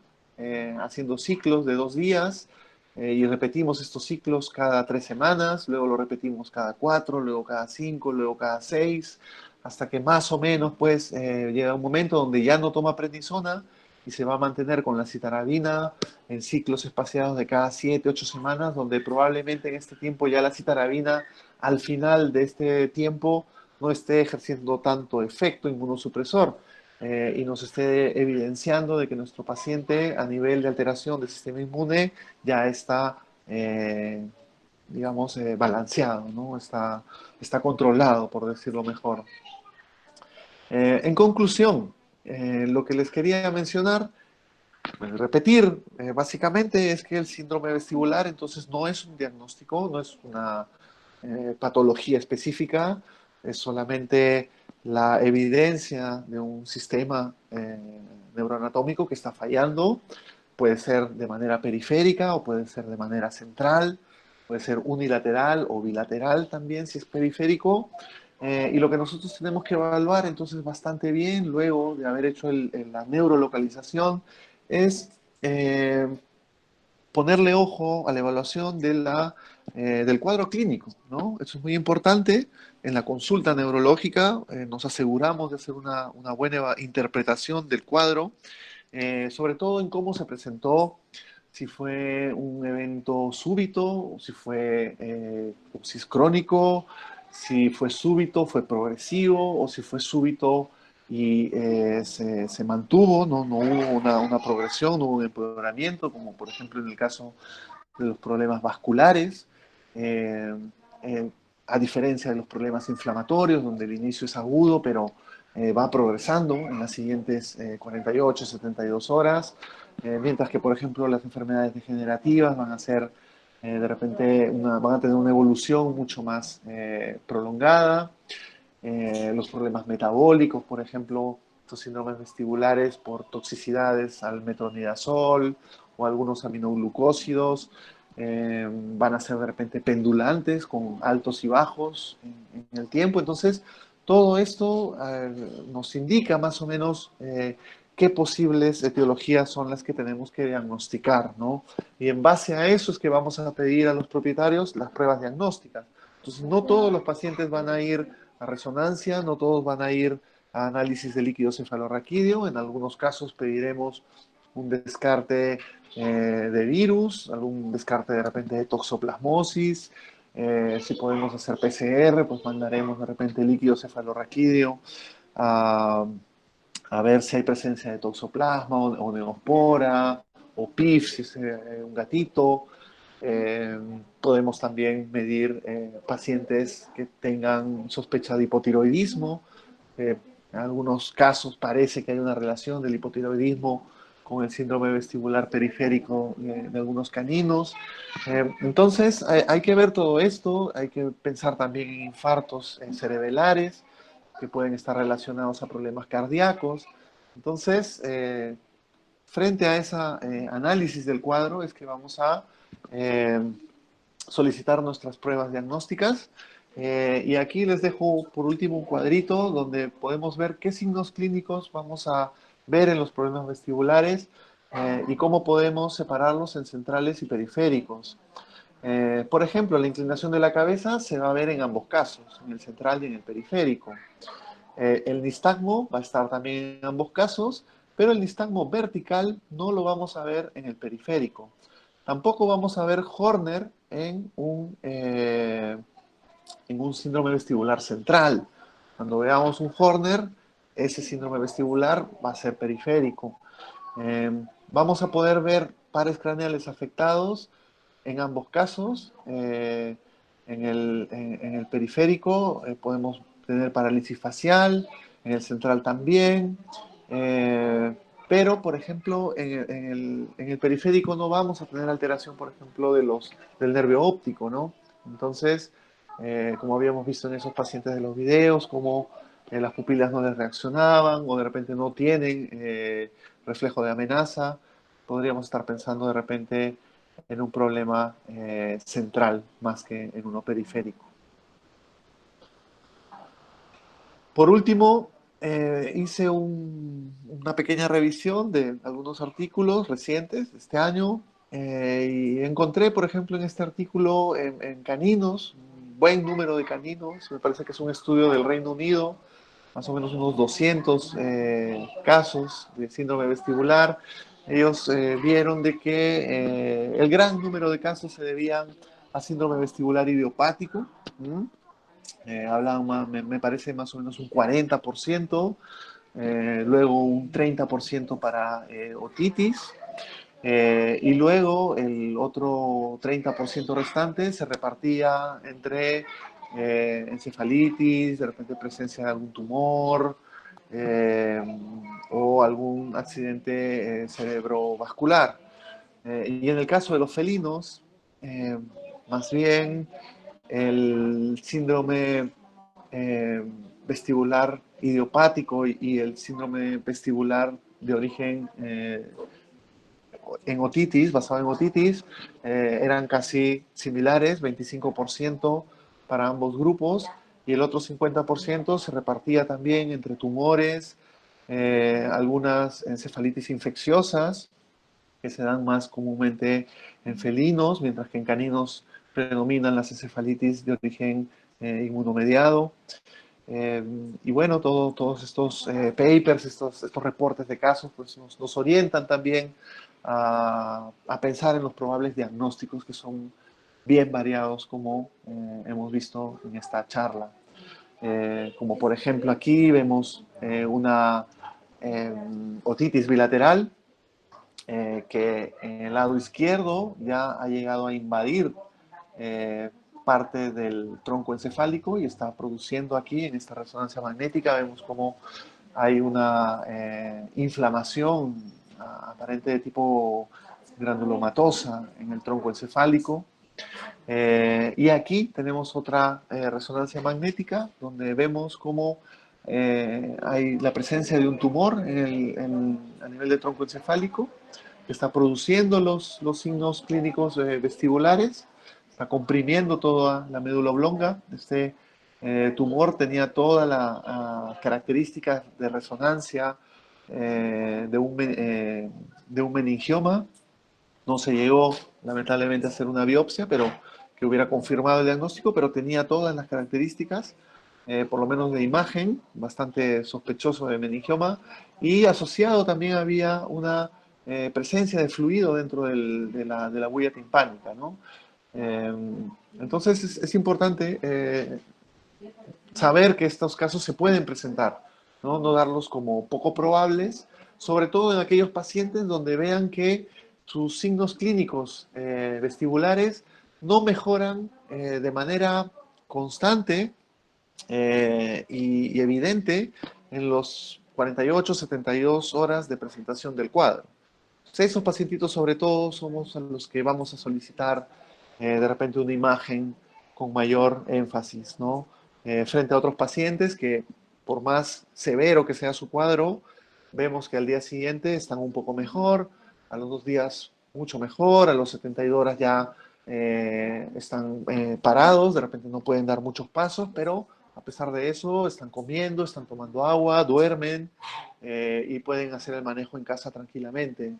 haciendo ciclos de 2 días y repetimos estos ciclos cada 3 semanas, luego lo repetimos cada 4, luego cada 5, luego cada 6, hasta que más o menos pues llega un momento donde ya no toma prednisona y se va a mantener con la citarabina en ciclos espaciados de cada 7, 8 semanas, donde probablemente en este tiempo ya la citarabina al final de este tiempo no esté ejerciendo tanto efecto inmunosupresor y nos esté evidenciando de que nuestro paciente a nivel de alteración del sistema inmune ya está, digamos, balanceado, ¿no? Está controlado, por decirlo mejor. En conclusión, lo que les quería mencionar, repetir, básicamente es que el síndrome vestibular entonces no es un diagnóstico, no es una patología específica, es solamente la evidencia de un sistema neuroanatómico que está fallando. Puede ser de manera periférica o puede ser de manera central, puede ser unilateral o bilateral también si es periférico. Y lo que nosotros tenemos que evaluar entonces bastante bien luego de haber hecho la neurolocalización es ponerle ojo a la evaluación del cuadro clínico, ¿no? Eso es muy importante. En la consulta neurológica nos aseguramos de hacer una buena interpretación del cuadro, sobre todo en cómo se presentó, si fue un evento súbito, si es crónico, si fue súbito, fue progresivo, o si fue súbito y se mantuvo, no hubo una progresión, no hubo un empeoramiento, como por ejemplo en el caso de los problemas vasculares, eh, eh, a diferencia de los problemas inflamatorios, donde el inicio es agudo, pero va progresando en las siguientes 48, 72 horas, mientras que, por ejemplo, las enfermedades degenerativas van a ser de repente van a tener una evolución mucho más prolongada. Los problemas metabólicos, por ejemplo, estos síndromes vestibulares por toxicidades al metronidazol o algunos aminoglucósidos, van a ser de repente pendulantes con altos y bajos en el tiempo. Entonces, todo esto nos indica más o menos qué posibles etiologías son las que tenemos que diagnosticar, ¿no? Y en base a eso es que vamos a pedir a los propietarios las pruebas diagnósticas. Entonces, no todos los pacientes van a ir a resonancia, no todos van a ir a análisis de líquido cefalorraquídeo. En algunos casos pediremos un descarte de virus, algún descarte de repente de toxoplasmosis. Si podemos hacer PCR, pues mandaremos de repente líquido cefalorraquídeo a, a ver si hay presencia de toxoplasma o neospora o PIF, si es un gatito. Podemos también medir pacientes que tengan sospecha de hipotiroidismo. En algunos casos parece que hay una relación del hipotiroidismo con el síndrome vestibular periférico de algunos caninos. Entonces, hay que ver todo esto, hay que pensar también en infartos cerebelares que pueden estar relacionados a problemas cardíacos. Entonces, frente a ese análisis del cuadro es que vamos a eh, solicitar nuestras pruebas diagnósticas. Y aquí les dejo por último un cuadrito donde podemos ver qué signos clínicos vamos a ver en los problemas vestibulares y cómo podemos separarlos en centrales y periféricos. Por ejemplo, la inclinación de la cabeza se va a ver en ambos casos, en el central y en el periférico. El nistagmo va a estar también en ambos casos, pero el nistagmo vertical no lo vamos a ver en el periférico. Tampoco vamos a ver Horner en un síndrome vestibular central. Cuando veamos un Horner, ese síndrome vestibular va a ser periférico. Vamos a poder ver pares craneales afectados en ambos casos. En el periférico podemos tener parálisis facial, en el central también. Eh, pero, por ejemplo, en el periférico no vamos a tener alteración, por ejemplo, del nervio óptico, ¿no? Entonces, como habíamos visto en esos pacientes de los videos, como las pupilas no les reaccionaban o de repente no tienen reflejo de amenaza, podríamos estar pensando de repente en un problema central más que en uno periférico. Por último, hice una pequeña revisión de algunos artículos recientes de este año y encontré, por ejemplo, en este artículo en caninos, un buen número de caninos, me parece que es un estudio del Reino Unido, más o menos unos 200 casos de síndrome vestibular. Ellos vieron de que el gran número de casos se debían a síndrome vestibular idiopático. ¿Mm? Hablaban me parece más o menos un 40%, luego un 30% para otitis, y luego el otro 30% restante se repartía entre encefalitis, de repente presencia de algún tumor eh, o algún accidente cerebrovascular. Y en el caso de los felinos, eh, más bien el síndrome eh, vestibular idiopático y el síndrome vestibular de origen en otitis, basado en otitis, eran casi similares, 25% para ambos grupos, y el otro 50% se repartía también entre tumores, algunas encefalitis infecciosas, que se dan más comúnmente en felinos, mientras que en caninos predominan las encefalitis de origen inmunomediado. Eh, y bueno, todos estos papers, estos reportes de casos, pues nos orientan también a pensar en los probables diagnósticos que son bien variados, como hemos visto en esta charla. Como por ejemplo aquí vemos una otitis bilateral que en el lado izquierdo ya ha llegado a invadir eh, parte del tronco encefálico y está produciendo aquí en esta resonancia magnética, vemos como hay una inflamación aparente de tipo granulomatosa en el tronco encefálico. Y aquí tenemos otra resonancia magnética donde vemos cómo hay la presencia de un tumor a nivel del tronco encefálico que está produciendo los signos clínicos vestibulares, está comprimiendo toda la médula oblonga. Este tumor tenía todas las características de resonancia de un meningioma. No se llegó, lamentablemente, a hacer una biopsia, pero que hubiera confirmado el diagnóstico, pero tenía todas las características, por lo menos de imagen, bastante sospechoso de meningioma, y asociado también había una presencia de fluido dentro de la huella timpánica, ¿no? Eh, entonces es importante saber que estos casos se pueden presentar, ¿no? No darlos como poco probables, sobre todo en aquellos pacientes donde vean que sus signos clínicos vestibulares no mejoran de manera constante y evidente en los 48, 72 horas de presentación del cuadro. Entonces, esos pacientitos sobre todo somos a los que vamos a solicitar de repente una imagen con mayor énfasis, ¿no? Frente a otros pacientes que por más severo que sea su cuadro, vemos que al día siguiente están un poco mejor, a los 2 días mucho mejor, a los 72 horas ya están parados, de repente no pueden dar muchos pasos, pero a pesar de eso están comiendo, están tomando agua, duermen y pueden hacer el manejo en casa tranquilamente.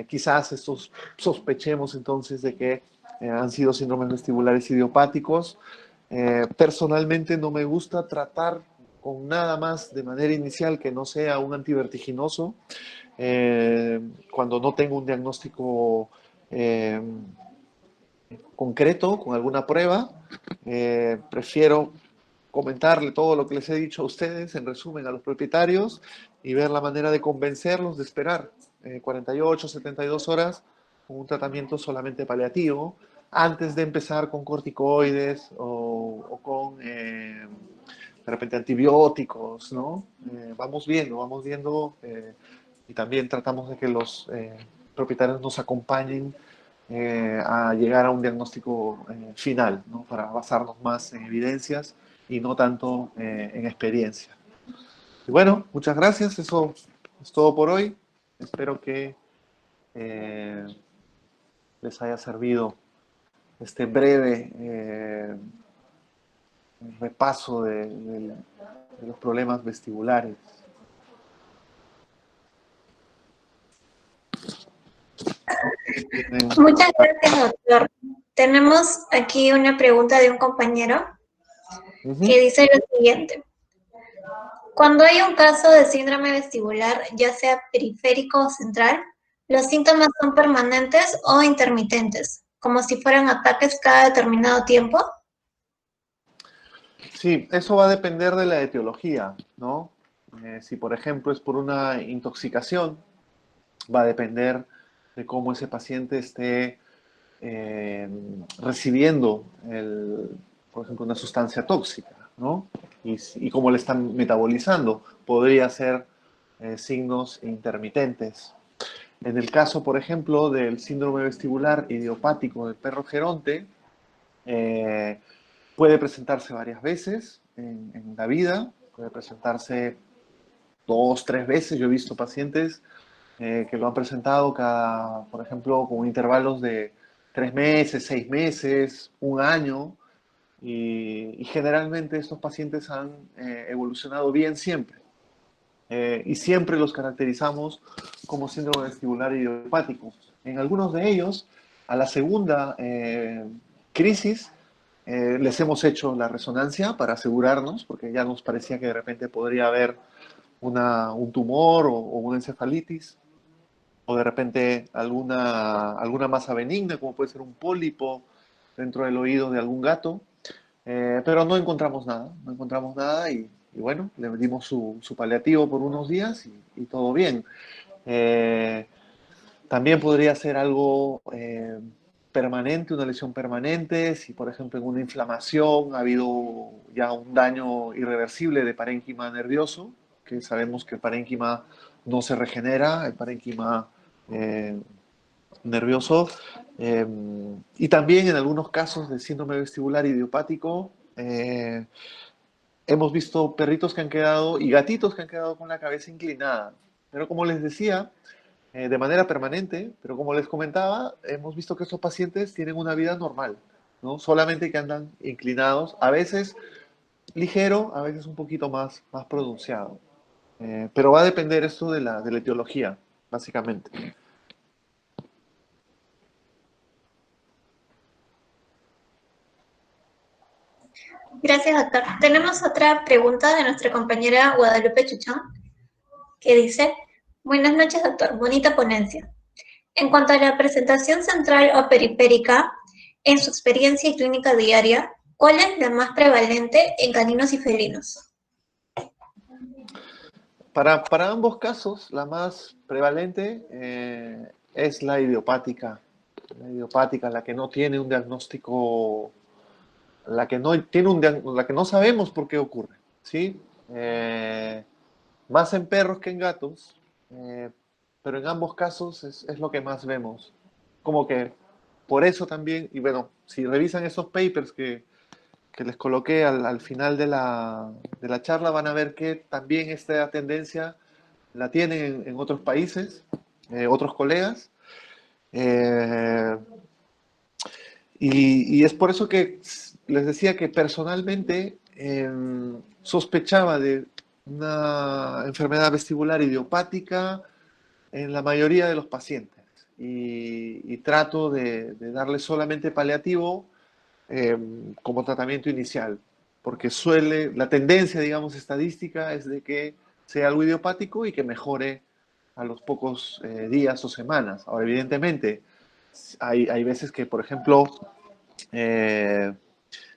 Quizás estos sospechemos entonces de que han sido síndromes vestibulares idiopáticos. Personalmente no me gusta tratar con nada más de manera inicial que no sea un antivertiginoso cuando no tengo un diagnóstico concreto con alguna prueba. Prefiero comentarle todo lo que les he dicho a ustedes, en resumen, a los propietarios y ver la manera de convencerlos de esperar 48, 72 horas con un tratamiento solamente paliativo antes de empezar con corticoides o con de repente antibióticos, ¿no? Vamos viendo y también tratamos de que los propietarios nos acompañen a llegar a un diagnóstico final, ¿no? Para basarnos más en evidencias y no tanto en experiencia. Y bueno, muchas gracias, eso es todo por hoy. Espero que eh, les haya servido este breve repaso de los problemas vestibulares. Muchas gracias, doctor. Tenemos aquí una pregunta de un compañero Uh que -huh. dice lo siguiente. Cuando hay un caso de síndrome vestibular, ya sea periférico o central, los síntomas son permanentes o intermitentes, como si fueran ataques cada determinado tiempo. Sí, eso va a depender de la etiología, ¿no? Si, por ejemplo, es por una intoxicación, va a depender de cómo ese paciente esté eh, recibiendo, por ejemplo, una sustancia tóxica, ¿no? Y cómo le están metabolizando. Podría ser signos intermitentes. En el caso, por ejemplo, del síndrome vestibular idiopático del perro geronte, eh, puede presentarse varias veces en la vida, puede presentarse 2, 3 veces. Yo he visto pacientes que lo han presentado cada, por ejemplo, con intervalos de 3 meses, 6 meses, un año, y generalmente estos pacientes han evolucionado bien siempre. Y siempre los caracterizamos como síndrome vestibular idiopático. En algunos de ellos, a la segunda crisis, les hemos hecho la resonancia para asegurarnos, porque ya nos parecía que de repente podría haber un tumor o una encefalitis, o de repente alguna masa benigna, como puede ser un pólipo dentro del oído de algún gato, pero no encontramos nada, no encontramos nada y bueno, le dimos su paliativo por unos días y todo bien. Eh, También podría ser algo permanente, una lesión permanente, si por ejemplo en una inflamación ha habido ya un daño irreversible de parénquima nervioso, que sabemos que el parénquima no se regenera, el parénquima eh, nervioso, eh, y también en algunos casos de síndrome vestibular idiopático, hemos visto perritos que han quedado y gatitos que han quedado con la cabeza inclinada. Pero como les decía, de manera permanente, pero como les comentaba, hemos visto que estos pacientes tienen una vida normal, ¿no? Solamente que andan inclinados, a veces ligero, a veces un poquito más pronunciado. Pero va a depender esto de la etiología, básicamente. Gracias, doctor. Tenemos otra pregunta de nuestra compañera Guadalupe Chuchón, que dice, buenas noches, doctor, bonita ponencia. En cuanto a la presentación central o periférica, en su experiencia y clínica diaria, ¿cuál es la más prevalente en caninos y felinos? Para ambos casos, la más prevalente es la que no tiene un diagnóstico, la que no sabemos por qué ocurre, ¿sí? Más en perros que en gatos, eh, pero en ambos casos es lo que más vemos. Como que por eso también, y bueno, si revisan esos papers que les coloqué al final de la charla, van a ver que también esta tendencia la tienen en otros países, otros colegas, eh, y es por eso que les decía que personalmente sospechaba de una enfermedad vestibular idiopática en la mayoría de los pacientes y trato de darle solamente paliativo como tratamiento inicial, porque la tendencia, digamos, estadística es de que sea algo idiopático y que mejore a los pocos días o semanas. Ahora, evidentemente, hay veces que, por ejemplo, eh,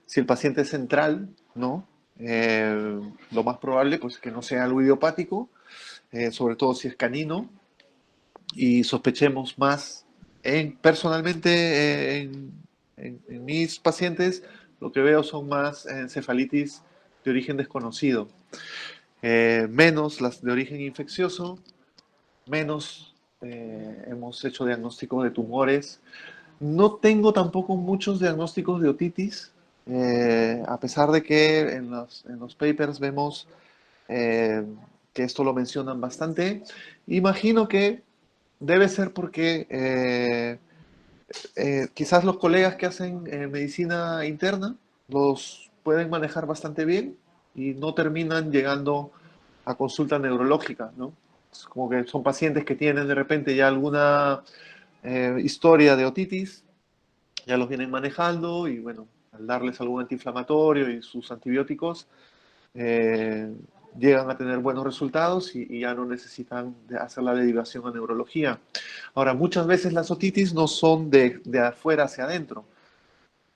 si el paciente es central, ¿no? Lo más probable pues, es que no sea algo idiopático, sobre todo si es canino, y sospechemos más personalmente en mis pacientes, lo que veo son más encefalitis de origen desconocido, menos las de origen infeccioso, menos hemos hecho diagnósticos de tumores. No tengo tampoco muchos diagnósticos de otitis, a pesar de que en los papers vemos eh, que esto lo mencionan bastante. Imagino que debe ser porque quizás los colegas que hacen medicina interna los pueden manejar bastante bien y no terminan llegando a consulta neurológica, ¿no? Es como que son pacientes que tienen de repente ya alguna historia de otitis, ya los vienen manejando y bueno, al darles algún antiinflamatorio y sus antibióticos, eh, llegan a tener buenos resultados y ya no necesitan hacer la derivación a neurología. Ahora, muchas veces las otitis no son de afuera hacia adentro,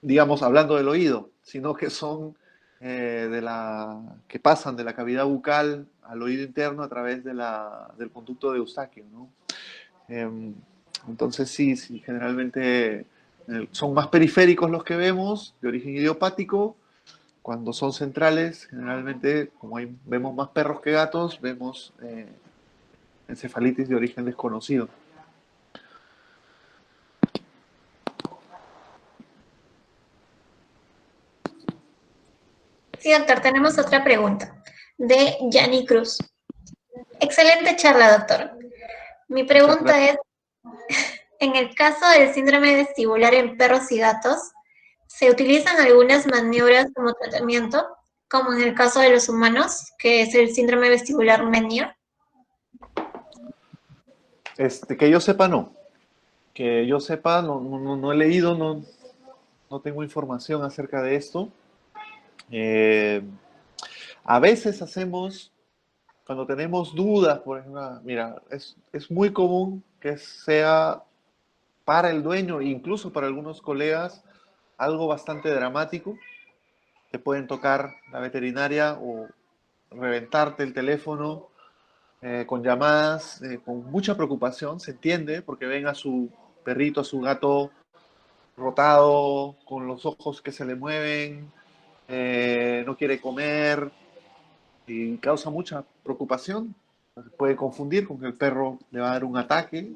digamos, hablando del oído, sino que son que pasan de la cavidad bucal al oído interno a través del conducto de Eustaquio, ¿no? Eh, entonces sí, sí, generalmente son más periféricos los que vemos, de origen idiopático. Cuando son centrales, generalmente, como vemos más perros que gatos, vemos encefalitis de origen desconocido. Sí, doctor, tenemos otra pregunta de Yanni Cruz. Excelente charla, doctor. Mi Muchas pregunta gracias. es, en el caso del síndrome vestibular en perros y gatos, ¿se utilizan algunas maniobras como tratamiento, como en el caso de los humanos, que es el síndrome vestibular Meniere? Que yo sepa, no. Que yo sepa, no he leído, no tengo información acerca de esto. Eh, a veces hacemos, cuando tenemos dudas, por ejemplo, mira, es muy común que sea para el dueño, incluso para algunos colegas, algo bastante dramático. Te pueden tocar la veterinaria o reventarte el teléfono con llamadas, con mucha preocupación, se entiende, porque ven a su perrito, a su gato rotado, con los ojos que se le mueven, no quiere comer y causa mucha preocupación. Se puede confundir con que el perro le va a dar un ataque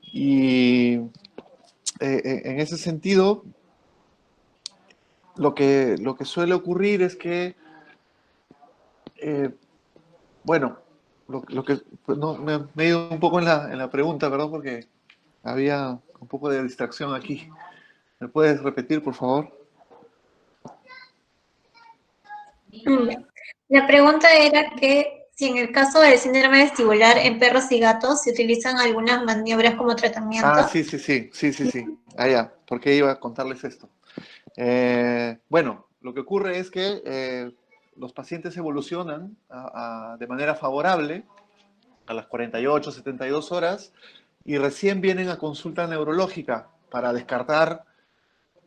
y en ese sentido lo que suele ocurrir es que, eh, bueno, lo que pues no, me he ido un poco en la pregunta, perdón, porque había un poco de distracción aquí. ¿Me puedes repetir, por favor? La pregunta era que si en el caso del síndrome vestibular en perros y gatos se utilizan algunas maniobras como Ah, tratamiento. sí, sí, sí, sí, sí, sí. Ah, ya, ¿por qué iba a contarles esto? Bueno, lo que ocurre es que los pacientes evolucionan de manera favorable a las 48, 72 horas y recién vienen a consulta neurológica para descartar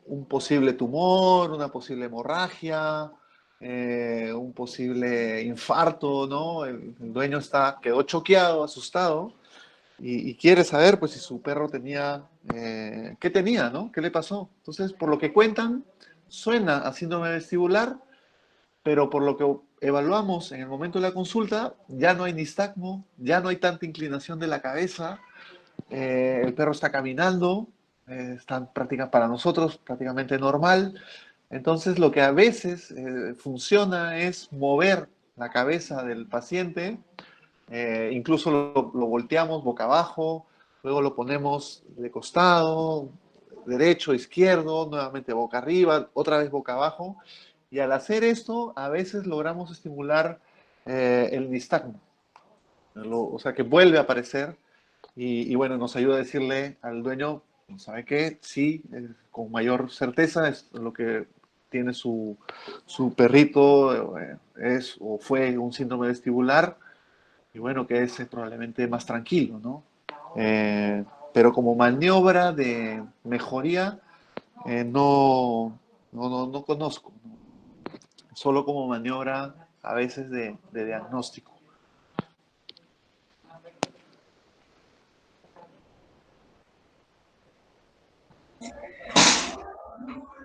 un posible tumor, una posible hemorragia, un posible infarto, ¿no? El dueño quedó choqueado, asustado y quiere saber, pues, si su perro tenía, qué tenía, ¿no? ¿Qué le pasó? Entonces, por lo que cuentan, suena a síndrome vestibular, pero por lo que evaluamos en el momento de la consulta, ya no hay nistagmo, ya no hay tanta inclinación de la cabeza, el perro está caminando, está para nosotros prácticamente normal. Entonces, lo que a veces funciona es mover la cabeza del paciente, incluso lo volteamos boca abajo, luego lo ponemos de costado, derecho, izquierdo, nuevamente boca arriba, otra vez boca abajo. Y al hacer esto, a veces logramos estimular el nistagmo, o sea que vuelve a aparecer y bueno, nos ayuda a decirle al dueño, ¿sabe qué? Sí, con mayor certeza es lo que tiene su perrito, es o fue un síndrome vestibular, y bueno, que es probablemente más tranquilo, ¿no? Pero como maniobra de mejoría, no conozco, ¿no? Solo como maniobra a veces de diagnóstico.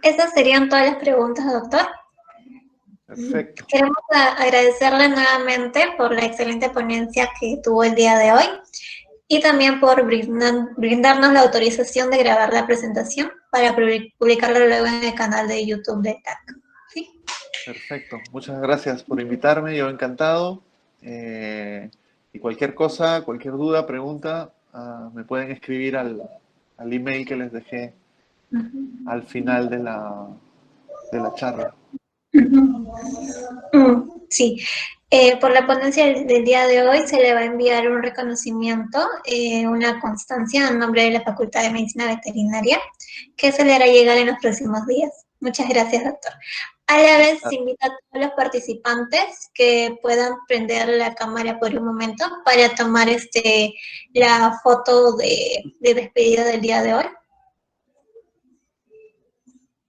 Esas serían todas las preguntas, doctor. Perfecto. Queremos agradecerle nuevamente por la excelente ponencia que tuvo el día de hoy y también por brindarnos la autorización de grabar la presentación para publicarla luego en el canal de YouTube de TAC. ¿Sí? Perfecto. Muchas gracias por invitarme. Yo encantado. Y cualquier cosa, cualquier duda, pregunta, me pueden escribir al email que les dejé al final de la charla. Sí, por la ponencia del día de hoy se le va a enviar un reconocimiento, una constancia en nombre de la Facultad de Medicina Veterinaria, que se le hará llegar en los próximos días. Muchas gracias, doctor. A la vez se invita a todos los participantes que puedan prender la cámara por un momento para tomar la foto de despedida del día de hoy.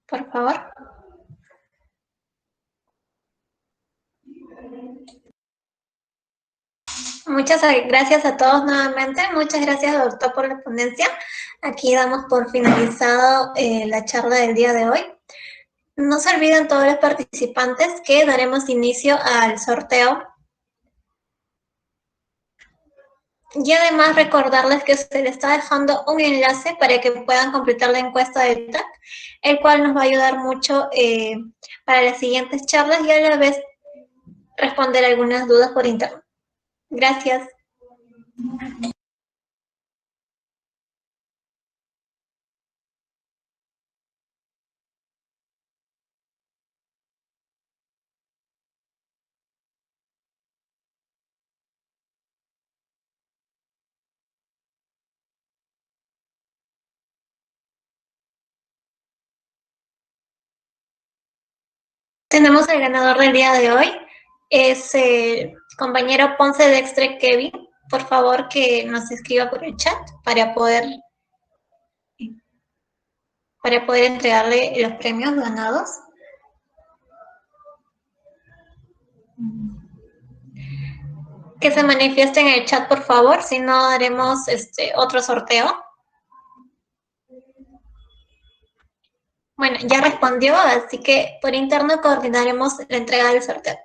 Por favor. Muchas gracias a todos nuevamente. Muchas gracias, doctor, por la ponencia. Aquí damos por finalizado la charla del día de hoy. No se olviden todos los participantes que daremos inicio al sorteo. Y además recordarles que se les está dejando un enlace para que puedan completar la encuesta del TAC, el cual nos va a ayudar mucho para las siguientes charlas y a la vez responder algunas dudas por internet. Gracias. Tenemos el ganador del día de hoy, es el compañero Ponce Dextre Kevin. Por favor, que nos escriba por el chat para poder entregarle los premios ganados. Que se manifieste en el chat, por favor, si no haremos otro sorteo. Bueno, ya respondió, así que por interno coordinaremos la entrega del sorteo.